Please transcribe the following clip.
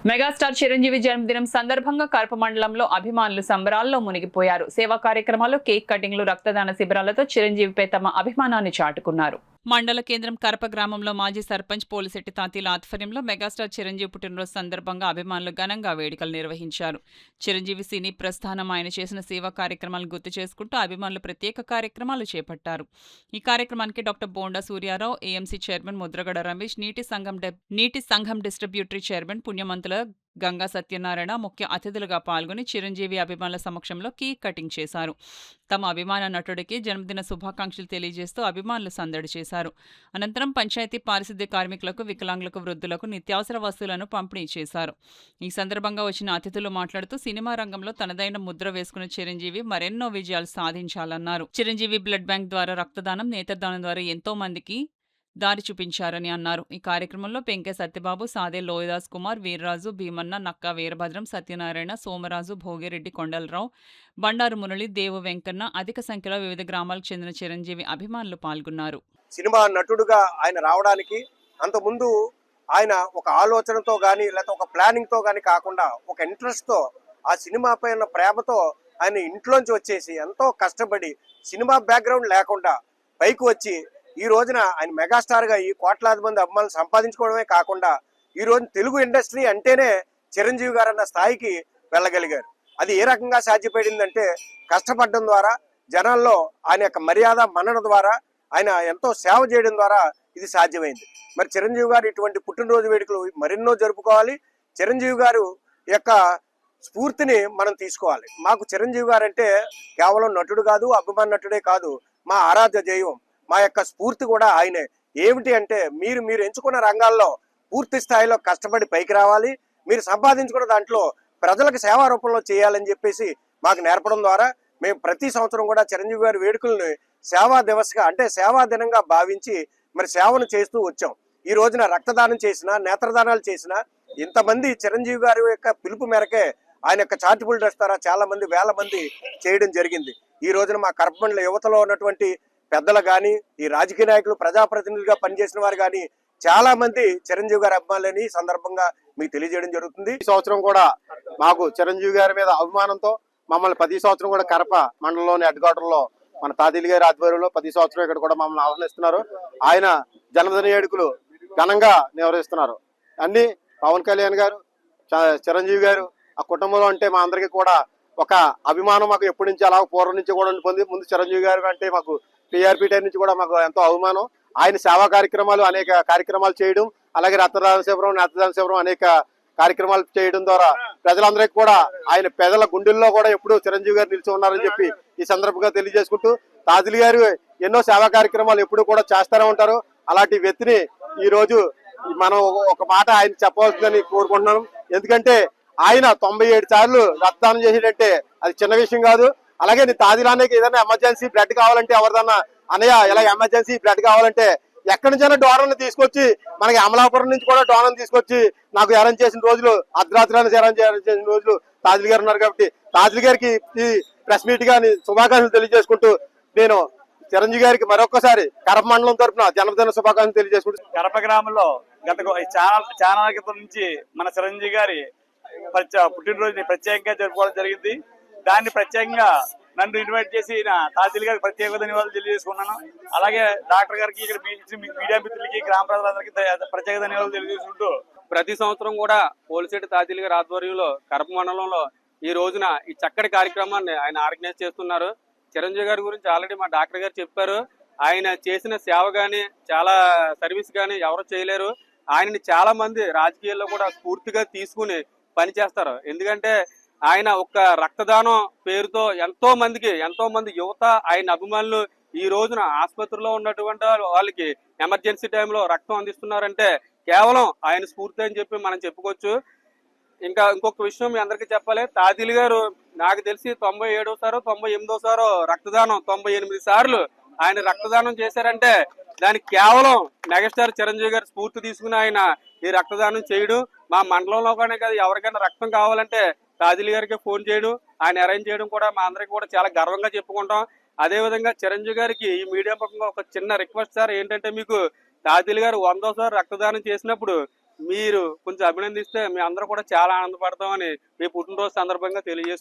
Megastar Chiranjeevi జన్మదినం సందర్భంగా కరప మండలంలో అభిమానులు సంబరాల్లో మునిగిపోయారు. సేవా కార్యక్రమాలు, కేక్ కటింగ్లు, రక్తదాన శిబిరాలతో చిరంజీవిపై తమ అభిమానాన్ని చాటుకున్నారు. మండల కేంద్రం కరప గ్రామంలో మాజీ సర్పంచ్ పోలిశెట్టి తాతీల ఆధ్వర్యంలో మెగాస్టార్ చిరంజీవి పుట్టినరోజు సందర్భంగా అభిమానులు ఘనంగా వేడుకలు నిర్వహించారు. చిరంజీవి సినీ ప్రస్థానం, ఆయన చేసిన సేవా కార్యక్రమాలను గుర్తు చేసుకుంటూ అభిమానులు ప్రత్యేక కార్యక్రమాలు చేపట్టారు. ఈ కార్యక్రమానికి doctor bonda Suryarao, AMC chairman Mudragada Ramesh, నీటి సంఘం డిస్ట్రిబ్యూటరీ చైర్మన్ పుణ్యమంతుల గంగా సత్యనారాయణ ముఖ్య అతిథులుగా పాల్గొని చిరంజీవి అభిమానుల సమక్షంలో కేక్ కటింగ్ చేశారు. తమ అభిమాన నటుడికి జన్మదిన శుభాకాంక్షలు తెలియజేస్తూ అభిమానులు సందడి చేశారు. అనంతరం పంచాయతీ పారిశుద్ధ్య కార్మికులకు, వికలాంగులకు, వృద్ధులకు నిత్యావసర వస్తువులను పంపిణీ చేశారు. ఈ సందర్భంగా వచ్చిన అతిథులు మాట్లాడుతూ సినిమా రంగంలో తనదైన ముద్ర వేసుకున్న చిరంజీవి మరెన్నో విజయాలు సాధించాలన్నారు. చిరంజీవి బ్లడ్ బ్యాంక్ ద్వారా రక్తదానం, నేత్రదానం ద్వారా ఎంతో మందికి దారి చూపించారని అన్నారు. ఈ కార్యక్రమంలో పెంకే సత్యబాబు, సాదే లోయదాస్ కుమార్, వీర్రాజు, భీమన్న, నక్కా వీరభద్రం, సత్యనారాయణ, సోమరాజు, భోగిరెడ్డి, కొండలరావు, బండారు మురళి, దేవు వెంకన్న, అధిక సంఖ్యలో వివిధ గ్రామాలకు చెందిన చిరంజీవి అభిమానులు పాల్గొన్నారు. సినిమా నటుడుగా ఆయన రావడానికి అంతకుముందు ఆయన ఒక ఆలోచనతో కానీ లేకపోతే ఒక ప్లానింగ్తో కానీ కాకుండా ఒక ఇంట్రెస్ట్తో ఆ సినిమా పైన ప్రేమతో ఆయన ఇంట్లోంచి వచ్చేసి ఎంతో కష్టపడి సినిమా బ్యాక్గ్రౌండ్ లేకుండా పైకి వచ్చి ఈ రోజున ఆయన మెగాస్టార్గా ఈ కోట్లాది మంది అభిమానులు సంపాదించుకోవడమే కాకుండా ఈ రోజు తెలుగు ఇండస్ట్రీ అంటేనే చిరంజీవి గారు అన్న స్థాయికి వెళ్ళగలిగారు. అది ఏ రకంగా సాధ్యపడిందంటే కష్టపడడం ద్వారా, జనాల్లో ఆయన యొక్క మర్యాద మన్నన ద్వారా, ఆయన ఎంతో సేవ చేయడం ద్వారా ఇది సాధ్యమైంది. మరి చిరంజీవి గారు ఇటువంటి పుట్టినరోజు వేడుకలు మరెన్నో జరుపుకోవాలి. చిరంజీవి గారు యొక్క స్ఫూర్తిని మనం తీసుకోవాలి. మాకు చిరంజీవి గారు అంటే కేవలం నటుడు కాదు, అభిమాన నటుడే కాదు, మా ఆరాధ్య దైవం, మా యొక్క స్ఫూర్తి కూడా ఆయనే. ఏమిటి అంటే మీరు ఎంచుకున్న రంగాల్లో పూర్తి స్థాయిలో కష్టపడి పైకి రావాలి, మీరు సంపాదించుకున్న దాంట్లో ప్రజలకు సేవా రూపంలో చేయాలని చెప్పేసి మాకు నేర్పడం ద్వారా మేము ప్రతి సంవత్సరం కూడా చిరంజీవి గారి వేడుకలను సేవా దివస్గా అంటే సేవా దినంగా భావించి మరి సేవను చేస్తూ వచ్చాం. ఈ రోజున రక్తదానం చేసినా, నేత్రదానాలు చేసినా ఇంతమంది చిరంజీవి గారి యొక్క పిలుపు మేరకే ఆయన యొక్క చారిటబుల్ ట్రస్ట్ ద్వారా చాలా మంది, వేల మంది చేయడం జరిగింది. ఈ రోజున మా కరపమండల యువతలో ఉన్నటువంటి పెద్దలు కానీ, ఈ రాజకీయ నాయకులు, ప్రజాప్రతినిధులుగా పనిచేసిన వారు కానీ చాలా మంది చిరంజీవి గారి అభిమానులని ఈ సందర్భంగా మీకు తెలియజేయడం జరుగుతుంది. ఈ సంవత్సరం కూడా మాకు చిరంజీవి గారి మీద అభిమానంతో మమ్మల్ని ప్రతి సంవత్సరం కూడా కరప మండలంలోని హెడ్ క్వార్టర్ లో మన తాతీలు గారి ఆధ్వర్యంలో ప్రతి సంవత్సరం ఇక్కడ కూడా మమ్మల్ని ఆహ్వానిస్తున్నారు. ఆయన జన్మదిన వేడుకలు ఘనంగా నిర్వహిస్తున్నారు. అన్ని పవన్ కళ్యాణ్ గారు, చిరంజీవి గారు ఆ కుటుంబంలో అంటే మా అందరికీ కూడా ఒక అభిమానం మాకు ఎప్పటి నుంచి అలా పూర్వం నుంచి కూడా పొంది. ముందు చిరంజీవి గారు అంటే మాకు టీఆర్పీ టైం నుంచి కూడా మాకు ఎంతో అభిమానం. ఆయన సేవా కార్యక్రమాలు అనేక కార్యక్రమాలు చేయడం, అలాగే రక్తదాన శిబిరం, నేత్రదాన శిబిరం అనేక కార్యక్రమాలు చేయడం ద్వారా ప్రజలందరికీ కూడా ఆయన పేదల గుండెల్లో కూడా ఎప్పుడూ చిరంజీవి గారు నిలిచి ఉన్నారని చెప్పి ఈ సందర్భంగా తెలియజేసుకుంటూ, తాతీలు గారు ఎన్నో సేవా కార్యక్రమాలు ఎప్పుడు కూడా చేస్తూనే ఉంటారు. అలాంటి వ్యక్తిని ఈ రోజు మనం ఒక మాట ఆయన చెప్పవలసిందని కోరుకుంటున్నాం. ఎందుకంటే ఆయన 97 సార్లు రక్తదానం చేసేటంటే అది చిన్న విషయం కాదు. అలాగే తాదిలానికి ఏదైనా ఎమర్జెన్సీ బ్లడ్ కావాలంటే ఎవరిదన్నా అన్నయ్య ఇలా ఎమర్జెన్సీ బ్లడ్ కావాలంటే ఎక్కడి నుంచైనా డోనర్ని తీసుకొచ్చి, మనకి అమలాపురం నుంచి కూడా డోనర్ని తీసుకొచ్చి నాకు అరేంజ్ చేసిన రోజులు, అర్ధరాత్రి అరేంజ్ చేసిన రోజులు తాజులు గారు ఉన్నారు. కాబట్టి తాజులు గారికి ఈ ప్రెస్ మీట్ గా శుభాకాంక్షలు తెలియజేసుకుంటూ నేను చిరంజీవి గారికి మరొకసారి కరప మండలం తరఫున జన్మదిన శుభాకాంక్షలు తెలియజేసుకుంటూ, కరప గ్రామంలో గత చాలా క్రితం నుంచి మన చిరంజీవి గారి పుట్టినరోజుని ప్రత్యేకంగా జరుపుకోవడం జరిగింది. దాన్ని ప్రత్యేకంగా నన్ను ఇన్వైట్ చేసి తాతీలు గారికి ప్రత్యేక ధన్యవాదాలు తెలియజేసుకున్నాను. అలాగే డాక్టర్ గారికి, ఇక్కడ మీడియా మిత్రులకి, గ్రామ ప్రజలందరికీ ప్రత్యేక ధన్యవాదాలు తెలియజేసుకుంటూ, ప్రతి సంవత్సరం కూడా పోలిశెట్టి తాతీలు గారి ఆధ్వర్యంలో కరప మండలంలో ఈ రోజున ఈ చక్కటి కార్యక్రమాన్ని ఆయన ఆర్గనైజ్ చేస్తున్నారు. చిరంజీవి గారి గురించి ఆల్రెడీ మా డాక్టర్ గారు చెప్పారు. ఆయన చేసిన సేవ కానీ, చాలా సర్వీస్ కానీ ఎవరు చేయలేరు. ఆయనని చాలా మంది రాజకీయాల్లో కూడా స్ఫూర్తిగా తీసుకుని పనిచేస్తారు. ఎందుకంటే ఆయన ఒక్క రక్తదానం పేరుతో ఎంతో మంది యువత, ఆయన అభిమానులు ఈ రోజున ఆసుపత్రిలో ఉన్నటువంటి వాళ్ళకి ఎమర్జెన్సీ టైంలో రక్తం అందిస్తున్నారంటే కేవలం ఆయన స్ఫూర్తి అని చెప్పి మనం చెప్పుకోవచ్చు. ఇంకొక విషయం మీ అందరికీ చెప్పాలి. తాతీలు గారు నాకు తెలిసి 97వ సారో 98వ సారో రక్తదానం 98 సార్లు ఆయన రక్తదానం చేశారంటే దానికి కేవలం మెగాస్టార్ చిరంజీవి గారి స్ఫూర్తి తీసుకుని ఆయన ఈ రక్తదానం చేయడం. మా మండలంలో కానీ కాదు, ఎవరికైనా రక్తం కావాలంటే తాతీలు గారికి ఫోన్ చేయడం, ఆయన అరేంజ్ చేయడం కూడా మా అందరికీ కూడా చాలా గర్వంగా చెప్పుకుంటాం. అదేవిధంగా చిరంజీవి గారికి ఈ మీడియా పరంగా ఒక చిన్న రిక్వెస్ట్ సార్, ఏంటంటే మీకు తాతీలు గారు 100వ సారి రక్తదానం చేసినప్పుడు మీరు కొంచెం అభినందిస్తే మీ అందరూ కూడా చాలా ఆనందపడతామని మీ పుట్టినరోజు సందర్భంగా తెలియజేస్తున్నాను.